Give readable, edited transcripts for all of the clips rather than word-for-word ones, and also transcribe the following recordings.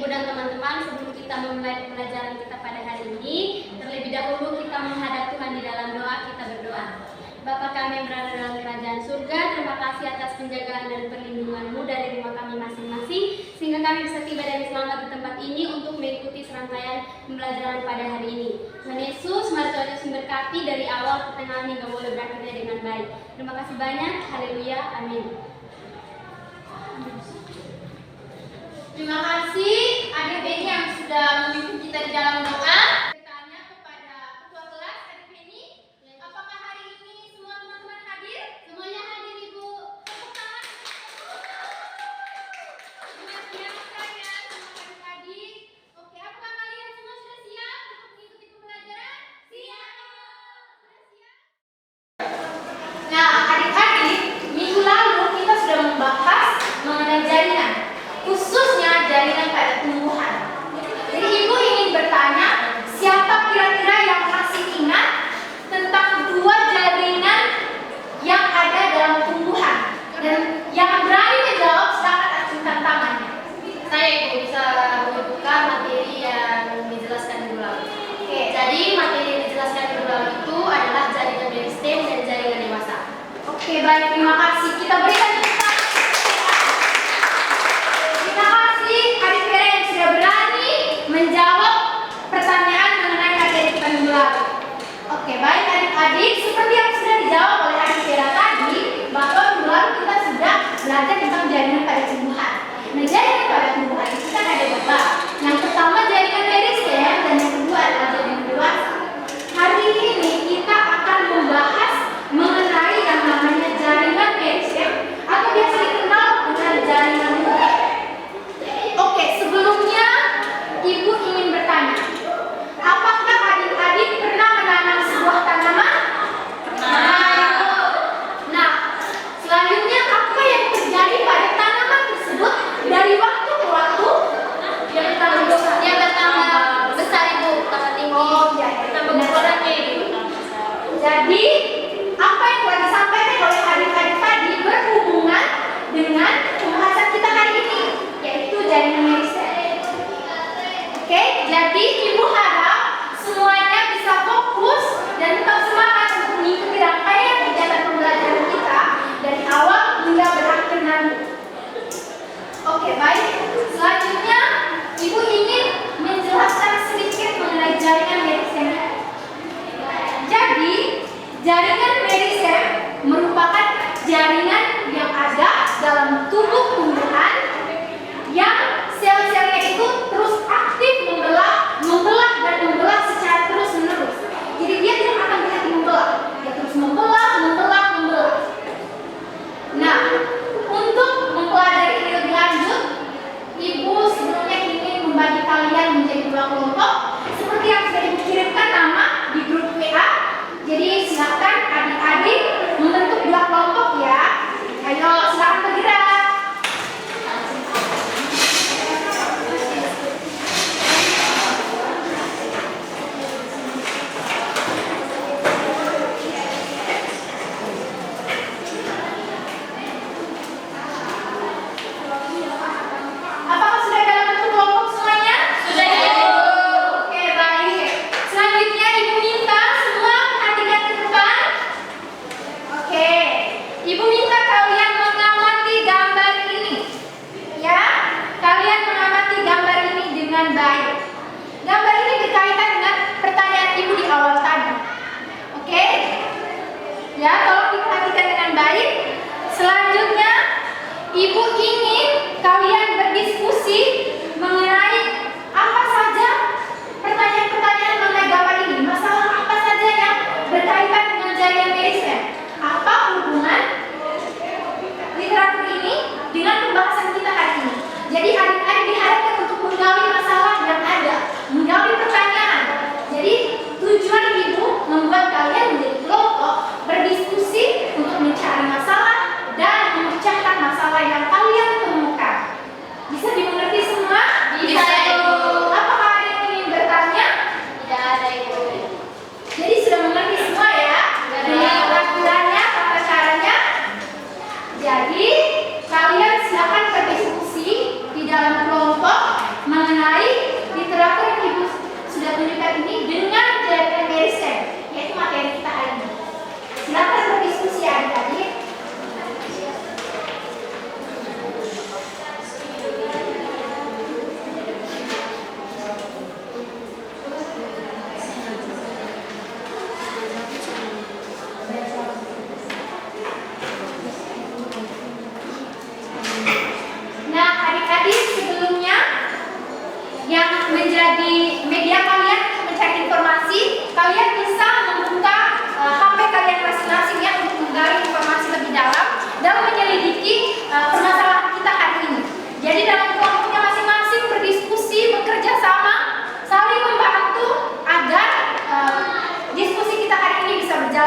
dan teman-teman, sebelum kita memulai pelajaran kita pada hari ini, terlebih dahulu kita menghadap Tuhan di dalam doa. Kita berdoa. Bapa kami yang berada dalam kerajaan surga, terima kasih atas penjagaan dan perlindungan-Mu dari rumah kami masing-masing, sehingga kami bisa tiba dan selamat di tempat ini untuk mengikuti serangkaian pembelajaran pada hari ini. Tuhan Yesus, mari Tuhan Yesus memberkati dari awal, pertengahan hingga boleh berakhirnya dengan baik. Terima kasih banyak. Haleluya. Amin. Terima kasih adik Beni yang sudah memimpin kita di dalam doa. Bertanya kepada ketua kelas adik Beni, apakah hari ini semua teman-teman hadir? Semuanya hadir Ibu. Tepuk tangan. Selamat siang saya, semua adik-adik. Oke, apakah kalian semua sudah siap untuk mengikuti pembelajaran? Siap. Sudah siap? Nah, adik-adik, minggu lalu kita sudah membahas mengenai jaringan, khususnya jaringan pada tumbuhan. Jadi Ibu ingin bertanya, siapa kira-kira yang masih ingat tentang dua jaringan yang ada dalam tumbuhan? Dan yang berani menjawab silakan acungkan tangannya. Saya Ibu bisa membuka materi yang dijelaskan minggu lalu. Oke, jadi materi yang dijelaskan minggu lalu itu adalah jaringan meristem dan jaringan dewasa. Oke, baik, terima kasih. Kita berikan tepuk tangan. Menjawab pertanyaan mengenai materi kita minggu lalu. Oke, baik adik-adik, seperti yang sudah dijawab oleh adik Vera tadi, bahwa minggu lalu kita sudah belajar tentang jaringan pada tumbuhan. Nah, jaringan pada tumbuhan itu kan ada dua. Yang pertama jaringan meristem dan yang kedua adalah jaringan dewasa. Hari ini kita akan membahas mengenai yang namanya jaringan meristem atau biasa dikenal dengan jaringan muda. Oke, sebelumnya Ibu ingin bertanya, apakah adik-adik pernah menanam sebuah tanaman? Nah, selanjutnya apa yang terjadi pada tanaman tersebut dari waktu ke waktu? Yang pertama besar Ibu, tambah tinggi, tambah ukurannya Ibu. Jadi, apa yang telah disampaikan oleh adik-adik tadi berhubungan dengan pembahasan kita hari ini, yaitu jaringan meristem. Oke, jadi Ibu harap semuanya bisa fokus dan tetap semangat untuk mengikuti rangkaian kegiatan pembelajaran kita dari awal hingga berakhir nanti. Oke, baik. Selanjutnya, Ibu ingin menjelaskan sedikit mengenai jaringan meristem. Jadi, jaringan meristem merupakan jaringan yang ada dalam tubuh tumbuhan yang sel-selnya itu terus aktif membelah dan membelah secara terus-menerus. Jadi dia tidak akan berhenti membelah. Dia terus membelah. Nah, untuk mempelajari ini lebih lanjut, Ibu sebelumnya ingin membagi kalian menjadi dua kelompok seperti yang sudah Ibu kirimkan nama di grup WA. Jadi silakan adik-adik membentuk dua kelompok ya. Ayo silakan bergerak. Ibu ingin kalian berdiskusi mengenai apa saja pertanyaan-pertanyaan mengenai gambar ini. Masalah apa saja yang berkaitan dengan jaringan meristem. Apa hubungan literatur ini dengan pembahasan kita hari ini. Jadi adik-adik diharapkan untuk menggali masalah yang ada, menggali pertanyaan. Jadi tujuan Ibu membuat kalian menjadi kelompok berdiskusi untuk mencari masalah dan memecahkan masalah yang kalian temukan. Bisa dimengerti semua? Bisa Ibu. Apakah ada yang ingin bertanya? Tidak ada Ibu. Jadi sudah mengerti semua ya? Dengan aturannya, tata caranya. Jadi kalian silakan berdiskusi di dalam kelompok mengenai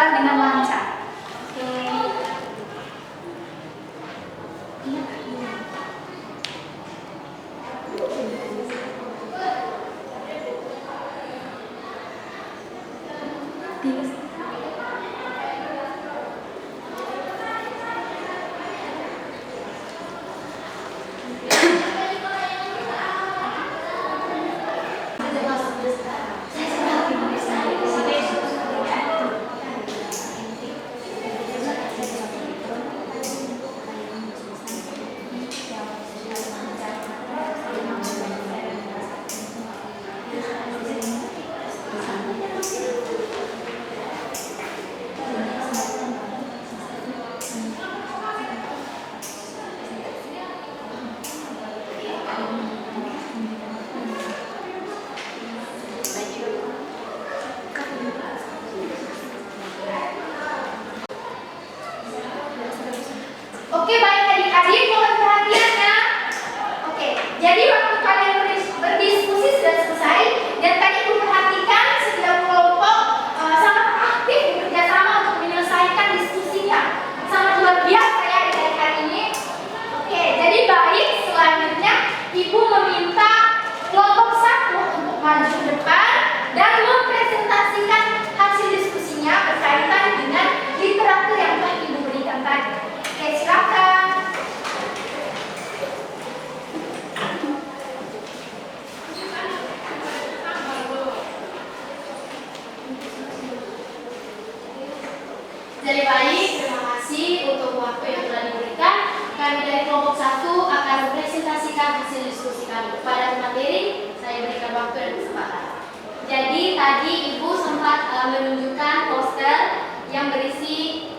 berjalan dengan lancar. Oke. Oke, baik adik-adik, mohon perhatiannya. Oke, jadi waktu kalian berdiskusi sudah selesai dan tadi Ibu perhatikan setiap kelompok sangat aktif bekerja sama untuk menyelesaikan diskusinya. Sangat luar biasa ya adik-adik hari ini. Oke, jadi baik, selanjutnya Ibu meminta kelompok 1 untuk maju ke depan dan mempresentasikan hasil diskusinya berkaitan dengan literatur yang telah Ibu berikan tadi. Oke, silakan. Jadi baik, terima kasih untuk waktu yang telah diberikan. Kami dari kelompok 1 akan mempresentasikan hasil diskusi kami. Pada materi, saya berikan waktu dan kesempatan. Jadi tadi Ibu sempat menunjukkan poster yang berisi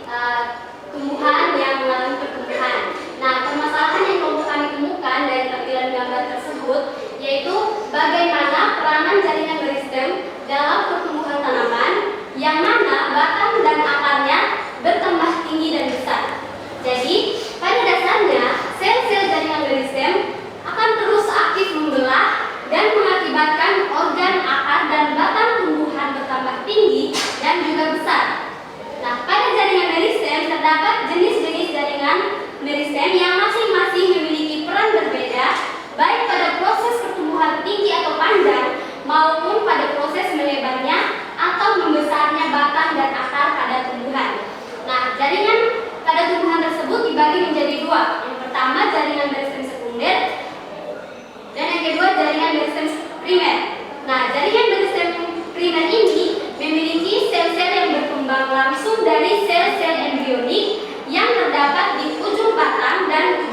tumbuhan yang mengalami pertumbuhan. Nah, permasalahan yang kelompok kami temukan dari tampilan gambar tersebut yaitu bagaimana peranan jaringan meristem dalam pertumbuhan tanaman yang mana batang dan akarnya bertambah tinggi dan besar. Jadi, pada dasarnya sel-sel jaringan meristem akan terus aktif membelah dan mengakibatkan organ akar dan batang tumbuhan bertambah tinggi dan juga besar. Nah, pada jaringan meristem terdapat jenis-jenis jaringan meristem yang masing-masing memiliki peran berbeda, baik pada proses pertumbuhan tinggi atau panjang maupun pada proses melebarnya atau membesarnya batang dan akar pada tumbuhan. Nah, jaringan pada tumbuhan tersebut dibagi menjadi 2. Yang pertama jaringan meristem sekunder dan yang kedua jaringan meristem primer. Nah, jaringan meristem primer ini memiliki sel-sel yang berkembang langsung dari sel-sel embrionik yang terdapat di ujung batang dan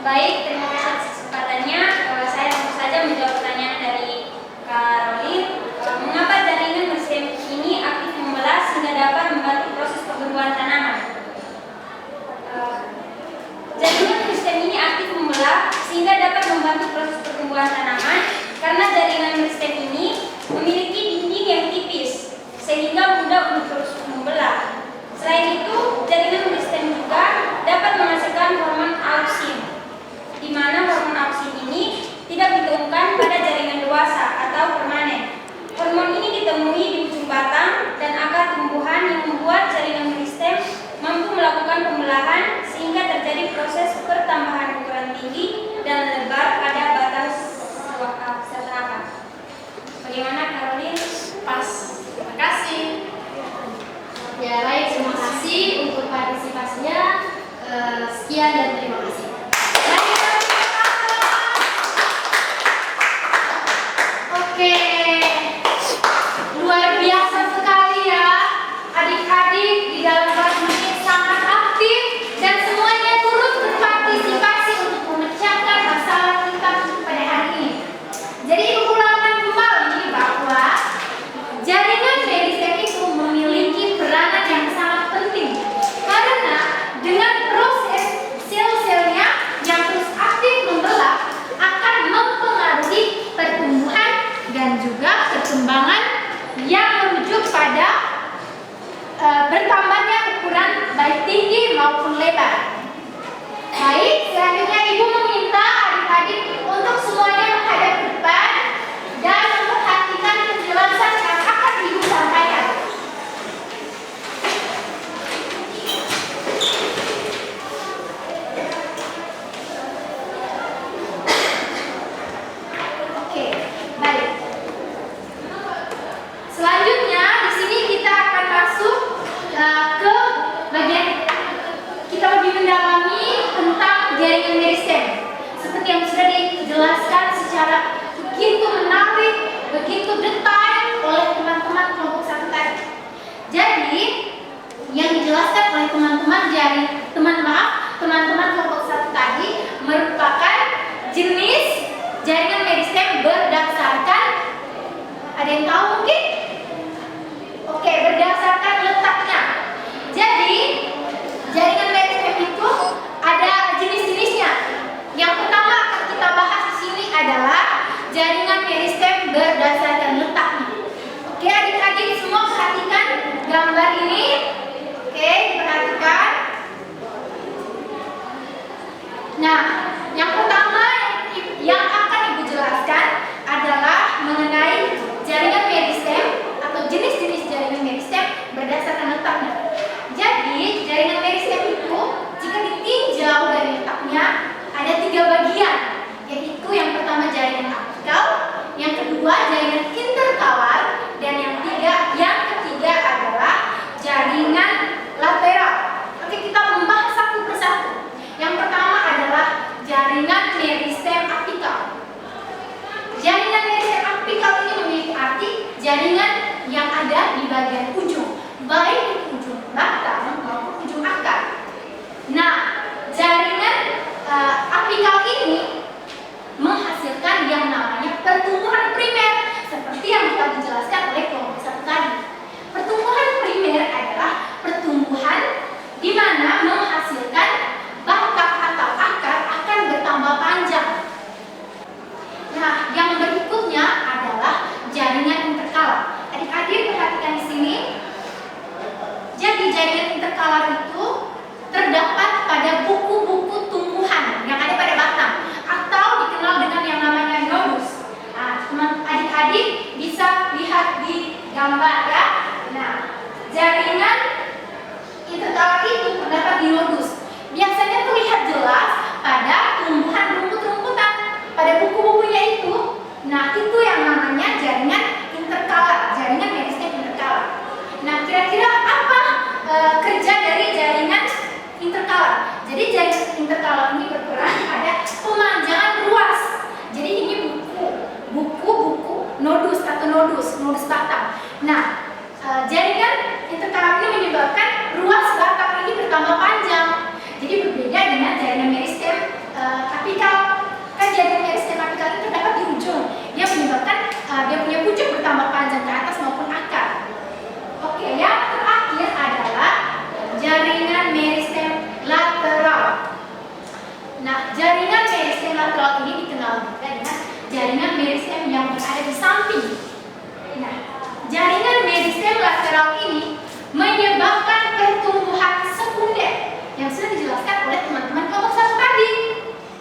Baik, terima kasih atas kesempatannya. Saya langsung saja menjawab pertanyaan dari Kak Rolin. Mengapa jaringan meristem ini aktif membelah sehingga dapat membantu proses pertumbuhan tanaman? Jaringan meristem ini aktif membelah sehingga dapat membantu proses pertumbuhan tanaman karena jaringan meristem ini memiliki dinding yang tipis sehingga mudah untuk terus membelah. Selain itu, jaringan meristem juga dapat menghasilkan hormon auksin, di mana hormon auksin ini tidak ditemukan pada jaringan dewasa atau permanen. Hormon ini ditemui di ujung batang dan akar tumbuhan yang membuat jaringan meristem mampu melakukan pembelahan sehingga terjadi proses pertambahan ukuran tinggi dan lebar pada batang serta akar. Bagaimana Caroline? Pas. Terima kasih. Ya baik, terima kasih untuk partisipasinya. Sekian dan terima kasih. Oke, luar biasa sekali ya adik-adik di dalam kelas ini sangat aktif dan semuanya turut berpartisipasi untuk memecahkan masalah kita pada hari ini. Jadi ulangan kembali bahwa jaringan meristem itu memiliki peranan yang sangat penting karena dengan proses sel-selnya yang terus aktif membelah akan mempengaruhi pertumbuhan dan juga perkembangan yang menuju pada bertambahnya ukuran baik tinggi maupun lebar. Baik, selanjutnya Ibu meminta adik-adik untuk semuanya menghadap ke depan dan memperhatikan penjelasan yang akan Ibu sampaikan. Oke, baik. Selanjutnya di sini kita akan masuk ke bagian kita lebih mendalami tentang jaringan meristem. Seperti yang sudah dijelaskan secara begitu menarik, begitu detail oleh teman-teman kelompok 1 tadi. Jadi yang dijelaskan oleh teman-teman kelompok 1 tadi merupakan jenis jaringan meristem berdasarkan, ada yang tahu mungkin? Oke, berdasarkan letaknya. Jadi jaringan meristem itu ada jenis-jenisnya. Yang pertama akan kita bahas di sini adalah jaringan meristem berdasarkan letaknya. Oke, adik-adik semua perhatikan gambar ini. Oke, perhatikan. Nah, yang pertama yang akan Ibu jelaskan adalah mengenai jaringan meristem atau jenis-jenis jaringan meristem berdasarkan letaknya. Jadi, jaringan meristem itu jika ditinjau dari letaknya ada 3 bagian, yaitu yang pertama jaringan apikal, yang kedua jaringan interkalar, dan yang ketiga adalah jaringan lateral. Oke, kita membahas satu persatu. Yang pertama adalah jaringan meristem apikal. Jaringan meristem apikal ini memiliki arti jaringan yang ada di bagian ujung, baik di ujung batang maupun ujung akar. Nah, jaringan apikal ini menghasilkan yang namanya pertumbuhan primer, seperti yang telah dijelaskan oleh kelompok 1 tadi. Pertumbuhan primer adalah pertumbuhan di mana menghasilkan batang atau akar akan bertambah panjang. Nah, yang berikutnya adalah jaringan interkalar. Adik-adik perhatikan di sini. Jadi jaringan interkalar itu terdapat pada buku-buku tumbuhan yang ada pada batang atau dikenal dengan yang namanya nodus. Nah, adik-adik bisa lihat di gambar ya. Nah, jaringan interkalar itu terdapat di nodus. Biasanya terlihat jelas pada tumbuhan rumput-rumputan pada buku-bukunya itu. Nah, itu yang namanya jaringan interkalar, jaringan meristem interkalar. Nah, kira-kira apa kerja dari jaringan interkalar? Jadi jaringan interkalar ini berperan pada pemanjangan ruas. Jadi ini buku nodus atau nodus batang. Nah, jaringan interkalar ini menyebabkan ruas batang ini bertambah panjang. Jadi berbeda dengan jaringan meristem jaringan meristem lateral. Nah, jaringan meristem lateral ini dikenal juga dengan jaringan meristem yang berada di samping. Nah, jaringan meristem lateral ini menyebabkan pertumbuhan sekunder yang sudah dijelaskan oleh teman-teman kelompok 1 tadi.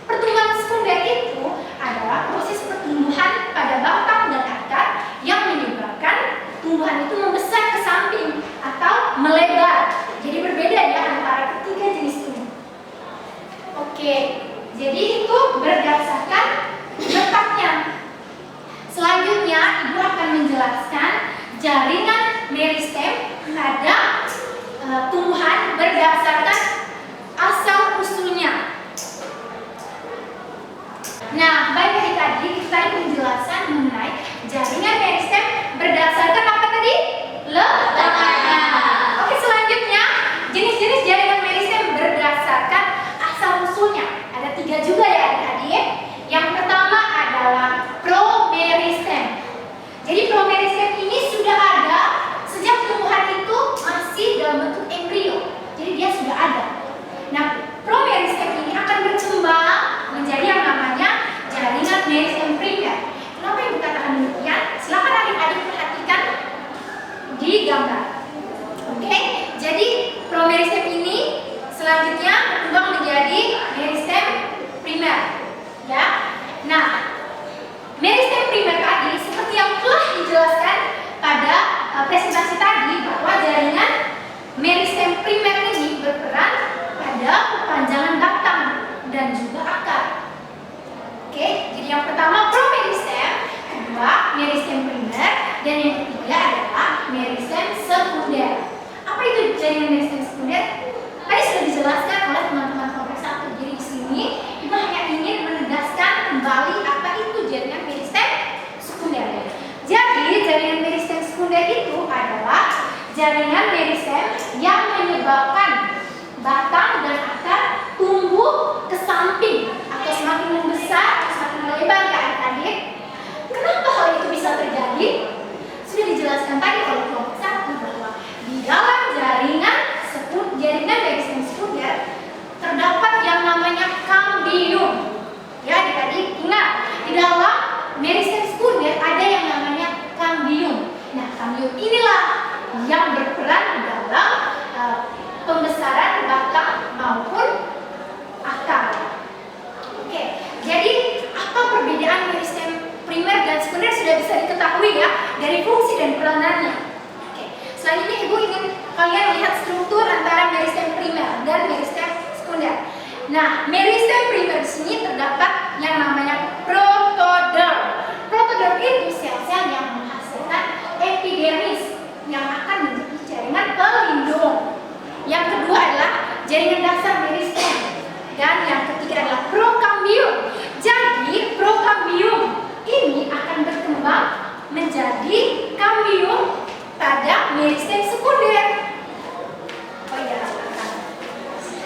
Pertumbuhan sekunder itu adalah proses pertumbuhan pada batang dan akar yang menyebabkan tumbuhan itu membesar ke samping atau melebar. Jadi berbeda ya antara ketiga jenis ini. Oke, jadi itu berdasarkan letaknya. Selanjutnya, Ibu akan menjelaskan jaringan meristem pada tumbuhan berdasarkan asal usulnya. Nah, baik dari tadi kita penjelasan mengenai jaringan meristem berdasarkan apa tadi? Letaknya. Oke, selanjutnya jenis-jenis jaringan meristem berdasarkan asal usulnya. Ada 3 juga ya adik-adik. Yang pertama adalah promeristem. Jadi promeristem ini sudah ada sejak tumbuhan itu masih dalam bentuk embrio. Jadi dia sudah ada. Nah, promeristem ini akan berkembang menjadi yang namanya jaringan meristem primer. Kenapa Ibu katakan demikian? Silakan adik-adik perhatikan di gambar. Oke, jadi promeristem ini selanjutnya berkembang menjadi meristem primer. Ya. Nah, meristem primer tadi seperti yang telah dijelaskan pada presentasi tadi bahwa jaringan meristem primer ini berperan pada perpanjangan batang dan juga akar. Oke, jadi yang pertama promeristem, kedua meristem primer, dan yang ketiga adalah meristem sekunder. Apa itu jaringan meristem sekunder? Tadi sudah dijelaskan oleh teman-teman kelompok 1. Jadi di sini Ibu hanya ingin menegaskan kembali apa itu jaringan meristem sekunder. Jadi jaringan meristem sekunder itu adalah jaringan meristem yang menyebabkan batang dan akar tumbuh ke samping atau semakin membesar, semakin melebar ke adik-adik. Kenapa hal itu bisa terjadi? Sudah dijelaskan tadi oleh kelompok 1 bahwa di dalam jaringan meristem sekunder terdapat yang namanya kambium. Ya, adik-adik ingat, di dalam meristem sekunder ada yang namanya kambium. Nah, kambium inilah yang berperan dalam pembesaran batang maupun akar. Oke, jadi apa perbedaan meristem primer dan sekunder sudah bisa diketahui ya dari fungsi dan peranannya. Oke, selanjutnya Ibu ingin kalian lihat struktur antara meristem primer dan meristem sekunder. Nah, meristem primer di sini terdapat yang namanya protoderm. Protoderm itu sel-sel yang menghasilkan epidermis yang akan menjadi jaringan pelindung. Yang kedua adalah jaringan dasar meristem, dan yang ketiga adalah prokambium. Jadi prokambium ini akan berkembang menjadi kambium pada meristem sekunder. Oh iya.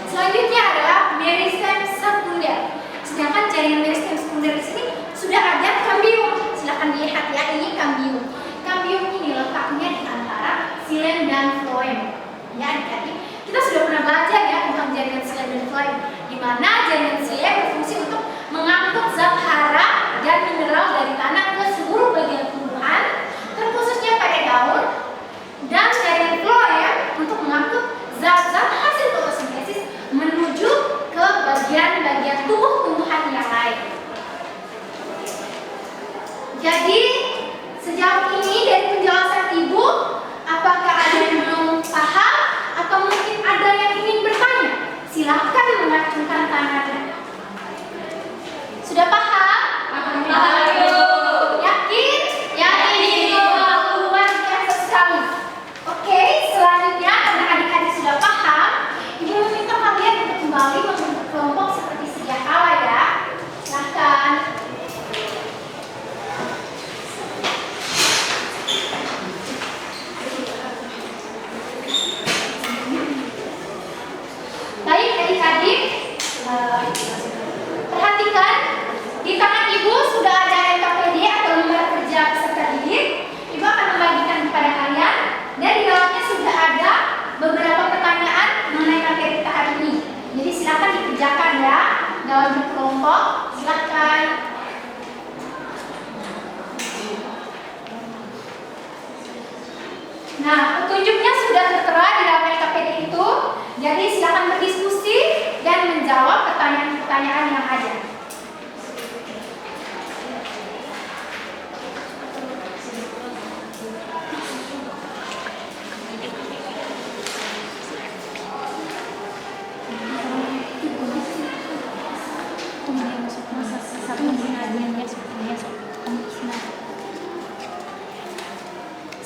Selanjutnya adalah meristem sekunder. Sedangkan jaringan meristem sekunder di sini sudah ada kambium. Silakan dilihat ya, ini kambium. Kambium ini letaknya di antara xilem dan floem. Ya, adik-adik, kita sudah pernah belajar ya tentang jaringan xilem dan floem, di mana jaringan xilem berfungsi untuk mengangkut zat hara dan mineral dari tanah ke seluruh bagian tumbuhan, terkhususnya pada daun, dan jaringan floem untuk mengangkut zat-zat hasil fotosintesis menuju ke bagian-bagian tumbuh-tumbuhan yang lain. Jadi sejauh ini dari penjelasan Ibu, apakah ada yang belum paham atau mungkin ada yang ingin bertanya? Silakan mengacungkan tangan. berkelompok. Silakan. Nah, petunjuknya sudah tertera di dalam LKPD itu. Jadi silakan berdiskusi dan menjawab pertanyaan-pertanyaan yang ada.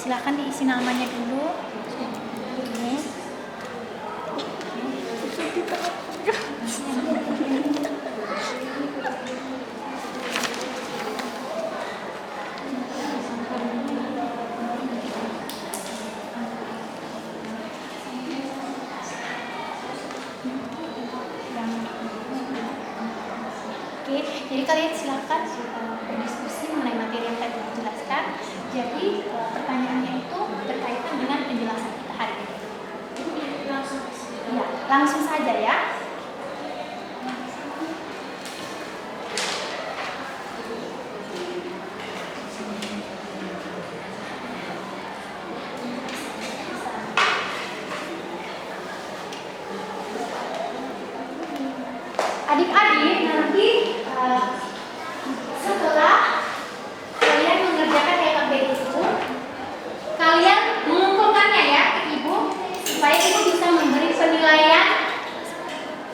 Silakan diisi namanya dulu. Oke, jadi kalian silakan berdiskusi mengenai materi yang tadi dijelaskan. Jadi pertanyaannya itu berkaitan dengan penjelasan kita hari ini. Ya, langsung saja ya. Adik-adik nanti setelah kalian mengerjakan LKPD itu, kalian mengumpulkannya ya ke ibu supaya ibu bisa memberi penilaian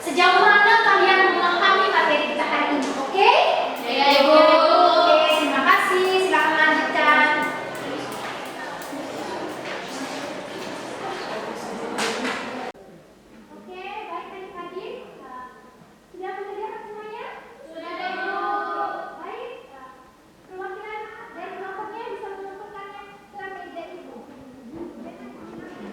sejauh mana kalian memahami materi kita hari ini. Oke? Ya, ibu. Oke, terima kasih. Silakan lanjutkan. Oke, baik adik-adik. Sudah mengerjakan semuanya? Sudah, Ibu. Baik. Perwakilan dari kelompoknya bisa mengumpulkannya ke meja ibu. Baik, terima kasih.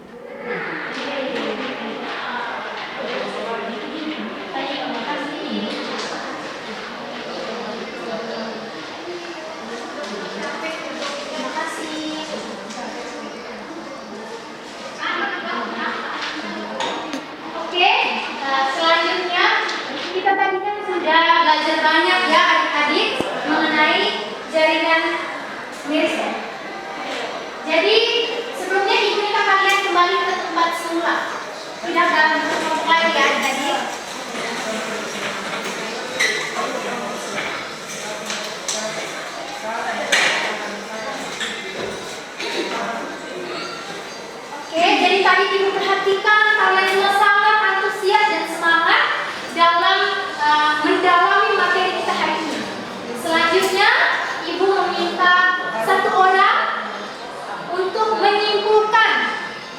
Terima kasih. Oke, selanjutnya kita tadi kan sudah belajar banyak ya adik-adik mengenai jaringan Meristem. Jadi sebelumnya ibu minta kalian kembali ke tempat semula, tidak dalam kelompok lagi ya adik-adik. Oke, jadi tadi ibu perhatikan kalian semua sangat antusias dan semangat dalam mendalami materi kita hari ini. Selanjutnya, ibu meminta satu orang untuk menyimpulkan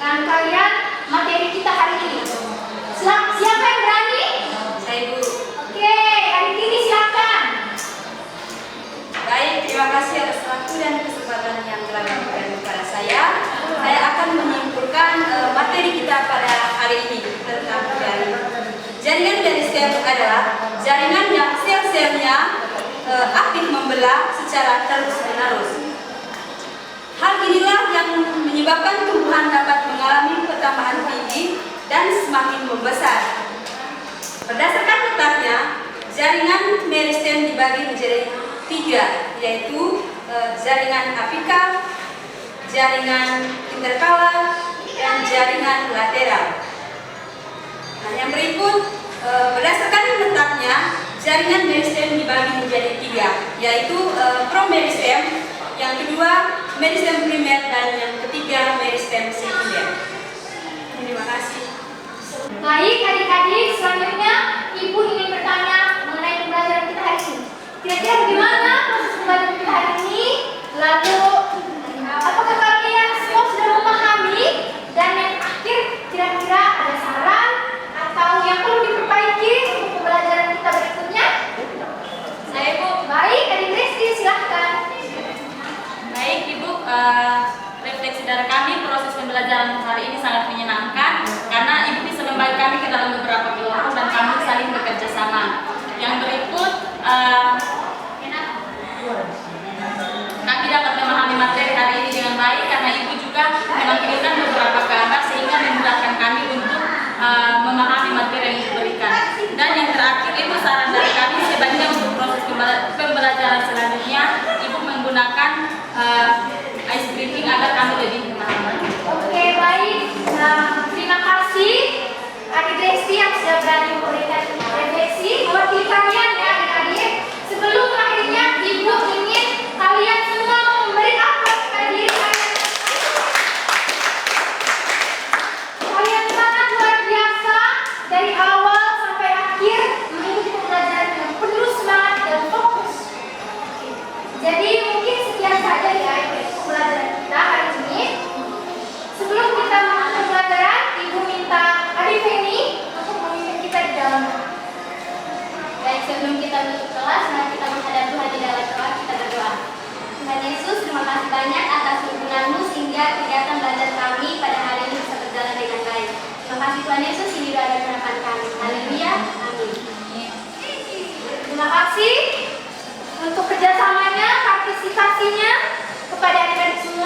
rangkaian materi kita hari ini. Siapa yang berani? Saya Bu. Oke, hari ini silakan. Baik, terima kasih atas waktu dan kesempatan yang telah diberikan kepada saya. Saya akan menyimpulkan materi kita pada hari ini tentang jaringan Meristem adalah jaringan yang sel-selnya aktif membelah secara terus-menerus. Hal inilah yang menyebabkan tumbuhan dapat mengalami pertambahan tinggi dan semakin membesar. Berdasarkan letaknya, jaringan Meristem dibagi menjadi 3, yaitu jaringan apikal, jaringan interkalar, dan jaringan lateral. Nah, yang berikut berdasarkan letaknya, jaringan Meristem dibagi menjadi 3, yaitu promeristem, yang kedua meristem primer, dan yang ketiga meristem sekunder. Terima kasih. Baik adik-adik, selanjutnya ibu ingin bertanya mengenai pembelajaran kita hari ini. Kira-kira bagaimana proses pembelajaran kita hari ini? Lalu apakah kalian semua sudah memahami? Dan yang akhir, kira-kira ada saran atau yang perlu diperbaiki untuk pembelajaran kita berikutnya? Saya Bu. Baik, adik Rizky silahkan. Baik Ibu, refleksi dari kami proses pembelajaran hari ini sangat menyenangkan karena Ibu bisa membagi kami ke dalam beberapa kelompok dan kami saling bekerja sama. Yang berikut, kami dapat memahami materi hari ini dengan baik karena Ibu juga menampilkan beberapa gambar sehingga memudahkan kami untuk memahami materi yang diberikan. Dan yang terakhir itu saran dari berani memberikan refleksi mewakili kalian ya adik-adik. Sebelum akhirnya Ibu ingin kalian semua memberi aplaus kepada diri kalian. Kalian sangat luar biasa dari awal sampai akhir mengikuti pembelajaran dengan penuh semangat dan fokus. Jadi mungkin sekian saja ya pembelajaran kita hari ini. Sebelum kita masuk pembelajaran, Ibu minta Adik Feni untuk memimpin kita di dalam. Baik, sebelum kita menutup kelas, mari kita menghadap Tuhan di dalam doa, kita berdoa. Tuhan Yesus, terima kasih banyak atas tuntunan-Mu sehingga kegiatan belajar kami pada hari ini bisa berjalan dengan baik. Terima kasih Tuhan Yesus, ini doa dan harapan kami. Haleluya, amin. Terima kasih untuk kerjasamanya, partisipasinya kepada adik-adik semua.